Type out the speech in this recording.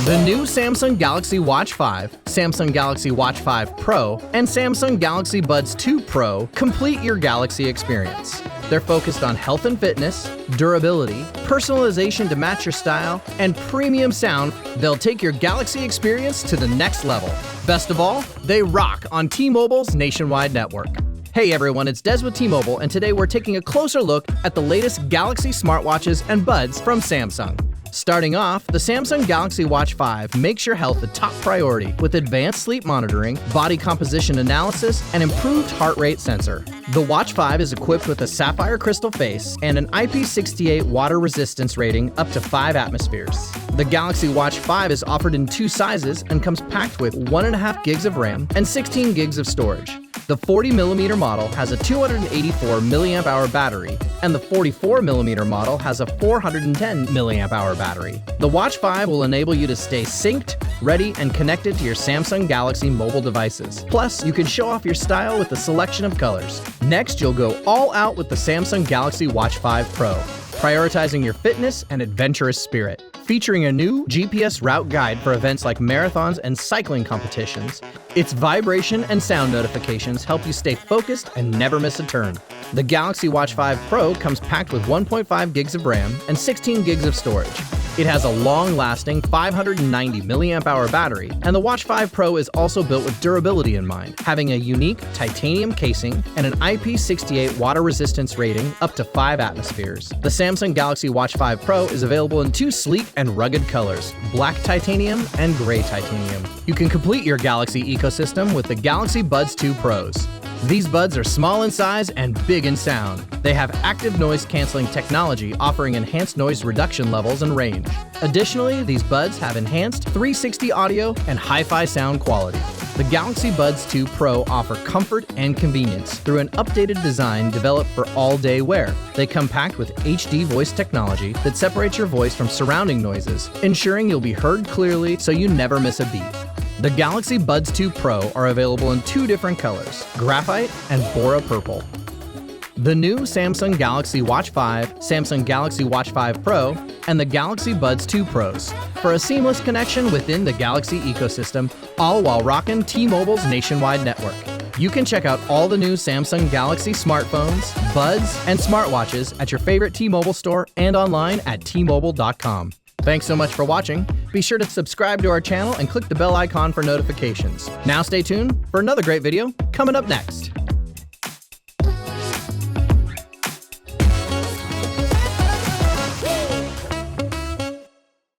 The new Samsung Galaxy Watch 5, Samsung Galaxy Watch 5 Pro, and Samsung Galaxy Buds2 Pro complete your Galaxy experience. They're focused on health and fitness, durability, personalization to match your style, and premium sound. They'll take your Galaxy experience to the next level. Best of all, they rock on T-Mobile's nationwide network. Hey everyone, it's Des with T-Mobile, and today we're taking a closer look at the latest Galaxy smartwatches and buds from Samsung. Starting off, the Samsung Galaxy Watch 5 makes your health a top priority with advanced sleep monitoring, body composition analysis, and improved heart rate sensor. The Watch 5 is equipped with a sapphire crystal face and an IP68 water resistance rating up to 5 atmospheres. The Galaxy Watch 5 is offered in 2 sizes and comes packed with 1.5 gigs of RAM and 16 gigs of storage. The 40mm model has a 284 mAh battery, and the 44mm model has a 410 mAh battery. The Watch 5 will enable you to stay synced, ready, and connected to your Samsung Galaxy mobile devices. Plus, you can show off your style with a selection of colors. Next, you'll go all out with the Samsung Galaxy Watch 5 Pro, prioritizing your fitness and adventurous spirit. Featuring a new GPS route guide for events like marathons and cycling competitions, its vibration and sound notifications help you stay focused and never miss a turn. The Galaxy Watch 5 Pro comes packed with 1.5 gigs of RAM and 16 gigs of storage. It has a long-lasting 590 mAh battery, and the Watch 5 Pro is also built with durability in mind, having a unique titanium casing and an IP68 water resistance rating up to 5 atmospheres. The Samsung Galaxy Watch 5 Pro is available in 2 sleek and rugged colors, black titanium and gray titanium. You can complete your Galaxy ecosystem with the Galaxy Buds2 Pros. These buds are small in size and big in sound. They have active noise canceling technology offering enhanced noise reduction levels and range. Additionally, these buds have enhanced 360 audio and hi-fi sound quality. The Galaxy Buds2 Pro offer comfort and convenience through an updated design developed for all-day wear. They come packed with HD voice technology that separates your voice from surrounding noises, ensuring you'll be heard clearly so you never miss a beat. The Galaxy Buds2 Pro are available in 2 different colors, graphite and Bora Purple. The new Samsung Galaxy Watch 5, Samsung Galaxy Watch 5 Pro, and the Galaxy Buds2 Pros for a seamless connection within the Galaxy ecosystem, all while rocking T-Mobile's nationwide network. You can check out all the new Samsung Galaxy smartphones, buds, and smartwatches at your favorite T-Mobile store and online at T-Mobile.com. Thanks so much for watching. Be sure to subscribe to our channel and click the bell icon for notifications. Now stay tuned for another great video coming up next.